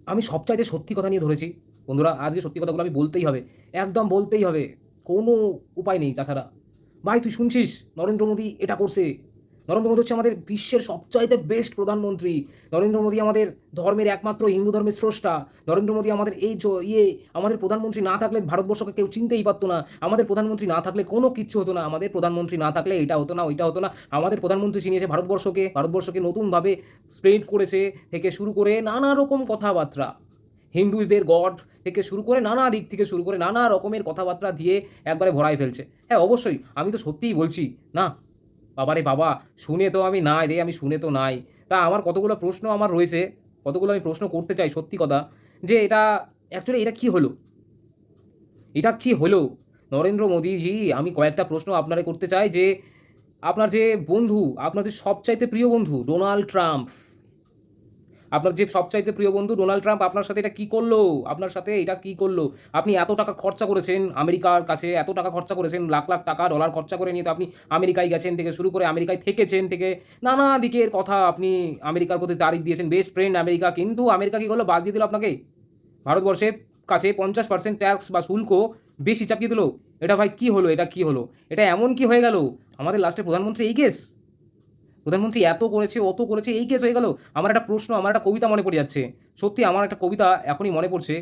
আমি সবচাইতে সত্যি কথা নিয়ে ধরেছি। বন্ধুরা, আজকে সত্যি কথাগুলো আমি বলতেই হবে। একদম বলতেই হবে। কোনো উপায় নেই তাছাড়া। ভাই তুই শুনছিস? নরেন্দ্র মোদী এটা করছে। নরেন্দ্র মোদী হচ্ছে আমাদের বিশ্বের সবচাইতে বেস্ট প্রধানমন্ত্রী। নরেন্দ্র মোদী আমাদের ধর্মের একমাত্র হিন্দু ধর্মের স্রষ্টা। নরেন্দ্র মোদী আমাদের এই আমাদের প্রধানমন্ত্রী না থাকলে ভারতবর্ষকে কেউ চিনতেই পারত না। আমাদের প্রধানমন্ত্রী না থাকলে কোনো কিচ্ছু হতো না। আমাদের প্রধানমন্ত্রী না থাকলে এটা হতো না, ওইটা হতো না। আমাদের প্রধানমন্ত্রী চিনিয়েছে ভারতবর্ষকে নতুনভাবে স্প্রেড করেছে থেকে শুরু করে নানা রকম কথাবার্তা। হিন্দুদের গড থেকে শুরু করে নানা দিক থেকে শুরু করে নানা রকমের কথাবার্তা দিয়ে একবারে ভরায় ফেলছে। হ্যাঁ, অবশ্যই আমি তো সত্যিই বলছি। না, বাবারে বাবা! শুনে তো আমি নাই রে, আমি শুনে তো নাই। তা আমার কতগুলো প্রশ্ন আমার রয়েছে, কতগুলো আমি প্রশ্ন করতে চাই সত্যি কথা। যে এটা অ্যাকচুয়ালি এটা কি হলো? এটা কি হলো? নরেন্দ্র মোদীজি, আমি কয়েকটা প্রশ্ন আপনারে করতে চাই যে, আপনার যে বন্ধু, আপনার যে সবচাইতে প্রিয় বন্ধু ডোনাল্ড ট্রাম্প, আপনার যে সবচাইতে প্রিয় বন্ধু ডোনাল্ড ট্রাম্প আপনার সাথে এটা কি করলো? আপনার সাথে এটা কি করলো? আপনি এত টাকা খরচা করেছেন আমেরিকার কাছে, এত টাকা খরচা করেছেন, লাখ, লাখ টাকা, ডলার খরচা করে নিয়ে তো আপনি আমেরিকায় গেছেন থেকে শুরু করে আমেরিকায় থেকেছেন থেকে নানা দিকের কথা আপনি আমেরিকার প্রতি তারিফ দিয়েছেন। Best friend America. কিন্তু আমেরিকা কি করলো? বাদ দিয়ে দিল আপনাকে। ভারতবর্ষের কাছে ৫০% ট্যাক্স বা শুল্ক বেশি চাপিয়ে দিল। এটা ভাই কি হলো? এটা কি হলো? এটা এমন কি হয়ে গেল? আমাদের লাস্টে প্রধানমন্ত্রী এই কেস? প্রধানমন্ত্রী এত করেছে, অত করেছে, এই কেস হয়ে গেল। আমার একটা প্রশ্ন, আমার একটা কবিতা মনে পড়ে যাচ্ছে। সত্যি আমার একটা কবিতা এখনই মনে পড়ছে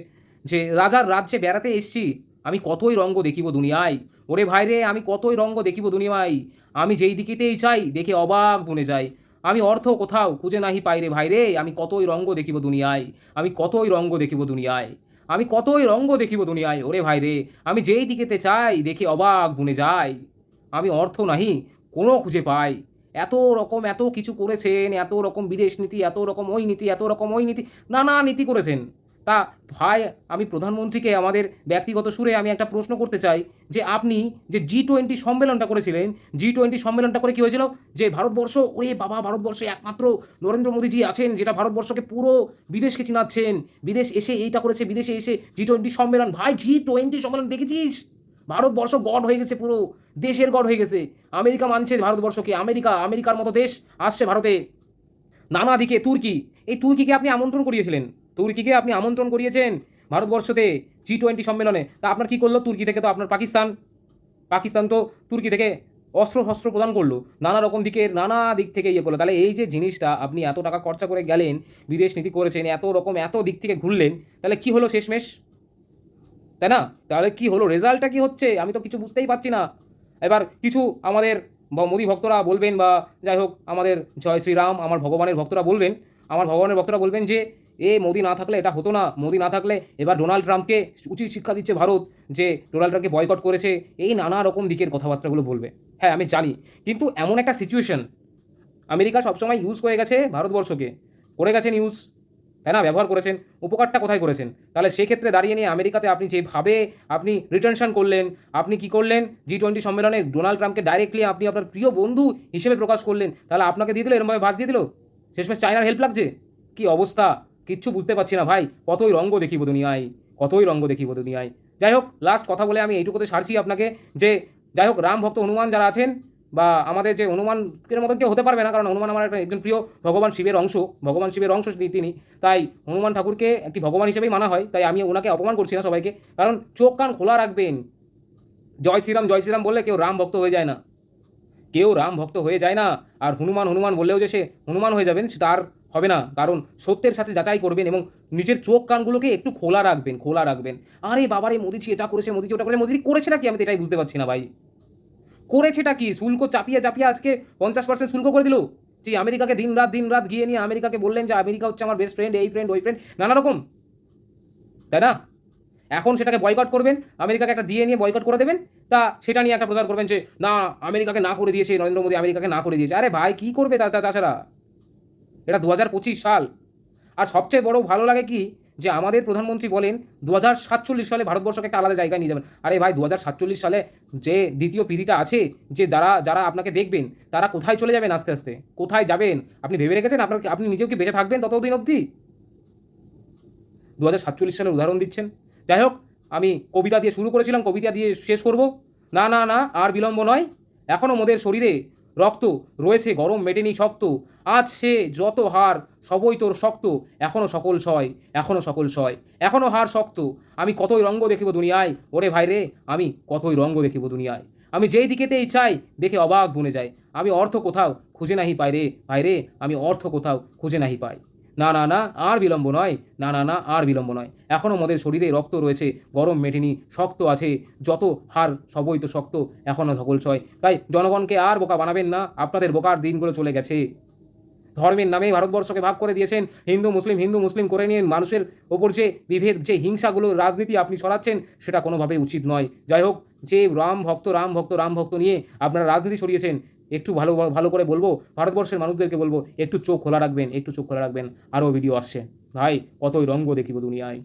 যে, রাজার রাজ্যে বেড়াতে এসছি, আমি কতই রঙ্গ দেখিব দুনিয়ায়। ওরে ভাইরে আমি কতই রঙ্গ দেখিব দুনিয়ায়। আমি যেই দিকেতেই চাই দেখে অবাক বনে যাই। আমি অর্থ কোথাও খুঁজে নাহি পাই রে ভাইরে, আমি কতই রঙ্গ দেখিব দুনিয়ায়। আমি কতই রঙ্গ দেখিব দুনিয়ায়। আমি কতই রঙ্গ দেখিব দুনিয়ায়। ওরে ভাইরে আমি যেই দিকেতে চাই দেখে অবাক বনে যাই। আমি অর্থ নাহি কোনো খুঁজে পাই। এত রকম এত কিছু করেছেন, এত রকম বিদেশ নীতি, এত রকম ওই নীতি, এত রকম ওই নীতি, নানা নীতি করেছেন। তা ভাই, আমি প্রধানমন্ত্রীকে আমাদের ব্যক্তিগত সুরে আমি একটা প্রশ্ন করতে চাই যে, আপনি যে G20 সম্মেলনটা করেছিলেন, G20 সম্মেলনটা করে কি হয়েছিল? যে ভারতবর্ষ, ওরে বাবা! ভারতবর্ষে একমাত্র নরেন্দ্র মোদীজি আছেন যেটা ভারতবর্ষকে পুরো বিদেশকে চিনাচ্ছেন। বিদেশ এসে এইটা করেছে, বিদেশে এসে G20 সম্মেলন। ভাই G20 সম্মেলন দেখেছিস? ভারতবর্ষ গড হয়ে গেছে পুরো। দেশের গড হয়ে গেছে। আমেরিকা মানছে ভারতবর্ষকে। আমেরিকার মতো দেশ আসছে ভারতে। নানা দিকে তুর্কি। এই তুর্কিকে আপনি আমন্ত্রণ করিয়েছিলেন। তুর্কিকে আপনি আমন্ত্রণ করিয়েছেন ভারতবর্ষতে G20 সম্মেলনে। তা আপনার কি করল? তুর্কি থেকে তো আপনার পাকিস্তান। পাকিস্তান তো তুর্কি থেকে অস্ত্র-শস্ত্র প্রদান করল। নানা রকম দিকের নানা দিক থেকে ইয়ে করল। তাহলে এই যে জিনিসটা আপনি এত টাকা খরচা করে গেলেন, বিদেশ নীতি করেছেন, এত রকম এত দিক থেকে ঘুরলেন। তাহলে কি হলো শেষমেষ? তাই না? তাহলে কি হলো? রেজাল্টটা কি হচ্ছে? আমি তো কিছু বুঝতেই পারছি না। এবার কিছু আমাদের মোদী ভক্তরা বলবেন, বা যাই হোক আমাদের জয় শ্রীরাম, আমার ভগবানের ভক্তরা বলবেন, আমার ভগবানের ভক্তরা বলবেন যে, মোদী না থাকলে এটা হতো না। মোদী না থাকলে এবার ডোনাল্ড ট্রাম্পকে উচিত শিক্ষা দিচ্ছে ভারত যে ডোনাল্ড ট্রাম্পকে বয়কট করেছে। এই নানা রকম দিকের কথাবার্তাগুলো বলবে। হ্যাঁ, আমি জানি। কিন্তু এমন একটা সিচুয়েশন আমেরিকা সবসময় ইউজ করে গেছে ভারতবর্ষকে। করে গেছেন ইউজ। তাই না? ব্যবহার করেছেন। উপকারটা কোথায় করেছেন? তাহলে সেক্ষেত্রে দাঁড়িয়ে নিয়ে আমেরিকাতে আপনি যেভাবে আপনি রিটেনশন করলেন, আপনি কি করলেন? G20 সম্মেলনে ডোনাল্ড ট্রাম্পকে ডাইরেক্টলি আপনি আপনার প্রিয় বন্ধু হিসেবে প্রকাশ করলেন। তাহলে আপনাকে দিয়ে দিল, এরমভাবে ভাঁজ দিয়ে দিল। শেষমেশ চায়নার হেল্প লাগছে। কি অবস্থা! কিচ্ছু বুঝতে পারছি না ভাই। কতই রঙ্গ দেখিব দুনিয়ায়, কতই রঙ্গ দেখিব দুনিয়ায়। যাই হোক, লাস্ট কথা বলে আমি এইটুকুতে সারছি আপনাকে যে, যাই হোক রাম ভক্ত হনুমান যারা আছেন, বা আমাদের যে হনুমানের মতন কেউ হতে পারবে না, কারণ হনুমান আমার একজন প্রিয় ভগবান শিবের অংশ। ভগবান শিবের অংশ তিনি। তাই হনুমান ঠাকুরকে একটি ভগবান হিসেবেই মানা হয়। তাই আমি ওনাকে অপমান করছি না সবাইকে। কারণ চোখ কান খোলা রাখবেন। জয় শ্রীরাম বললে কেউ রাম ভক্ত হয়ে যায় না। কেউ রাম ভক্ত হয়ে যায় না। আর হনুমান বললেও যে সে হনুমান হয়ে যাবেন তার হবে না। কারণ সত্যের সাথে যাচাই করবেন এবং নিজের চোখ কানগুলোকে একটু খোলা রাখবেন, খোলা রাখবেন। আরে বাবারে মোদিজি এটা করেছে, মোদিজি ওটা করেছে। মোদিজি করেছেটা কি? আমি তো এটাই বুঝতে পারছি না ভাই। করেছেটা কি? শুল্ক চাপিয়ে আজকে ৫০% শুল্ক করে দিল। যে আমেরিকাকে দিন রাত গিয়ে নিয়ে আমেরিকাকে বললেন যে আমেরিকা হচ্ছে আমার বেস্ট ফ্রেন্ড, এই ফ্রেন্ড, ওই ফ্রেন্ড, নানা রকম। তাই না? এখন সেটাকে বয়কট করবেন। আমেরিকাকে একটা দিয়ে নিয়ে বয়কট করে দেবেন। তা সেটা নিয়ে একটা প্রচার করবেন যে, না আমেরিকাকে না করে দিয়েছে নরেন্দ্র মোদী, আমেরিকাকে না করে দিয়েছে। আরে ভাই কি করবে তাছাড়া? এটা ২০২৫ সাল। আর সবচেয়ে বড় ভালো লাগে কি? যে আমাদের প্রধানমন্ত্রী বলেন ২০৪৭ সালে ভারতবর্ষকে একটা আলাদা জায়গায় নিয়ে যাবেন। আরে ভাই ২০৪৭ সালে যে দ্বিতীয় পিঢ়িটা আছে, যে যারা আপনাকে দেখবেন, তারা কোথায় চলে যাবেন আস্তে, আস্তে? কোথায় যাবেন? আপনি ভেবে রেখেছেন? আপনি নিজেও কি বেঁচে থাকবেন ততদিন অবধি? ২০৪৭ সালের উদাহরণ দিচ্ছেন। যাই হোক, আমি কবিতা দিয়ে শুরু করেছিলাম, কবিতা দিয়ে শেষ করব। না, আর বিলম্ব নয়। এখনো মোদের শরীরে রক্ত রয়েছে গরম মেটেনি শক্ত, আজ সে যত হার সবই তোর শক্ত, এখনো সকল সয়, এখনো সকল সয়, এখনো হার শক্ত। আমি কতই রঙ্গ দেখিব দুনিয়ায়, ওরে ভাই রে, আমি কতই রঙ্গ দেখিব দুনিয়ায়। আমি যেই দিকেতেই চাই দেখে অবাক বনে যায়, আমি অর্থ কোথাও খুঁজে নাহি পাই রে, ভাই রে, আমি অর্থ কোথাও খুঁজে নাহি পাই। না, না, না, আর বিলম্ব নয়, না, না, না, আর বিলম্ব নয়। এখনো মোদের শরীরে রক্ত রয়েছে, গরম মেটেনি, শক্ত আছে, যত হাড় সবই তো শক্ত, এখনো ধকল সয়। তাই জনগণকে আর বোকা বানাবেন না, আপনাদের বোকার দিনগুলো চলে গেছে। ধর্মের নামে ভারতবর্ষকে ভাগ করে দিয়েছেন, হিন্দু মুসলিম, হিন্দু মুসলিম করে নিয়ে মানুষের ওপর যে বিভেদ, যে হিংসাগুলো রাজনীতি আপনি ছড়াচ্ছেন, সেটা কোনোভাবেই উচিত নয়। যাই হোক, যে রাম ভক্ত, রাম ভক্ত, রাম ভক্ত নিয়ে আপনারা রাজনীতি ছড়িয়েছেন, একটু ভালো ভালো করে বলবো, ভারতবর্ষের মানুষদেরকে বলবো, একটু চোখ খোলা রাখবেন, একটু চোখ খোলা রাখবেন। আরও ভিডিও আসছে। ভাই, কতই রঙ্গ দেখিব দুনিয়ায়।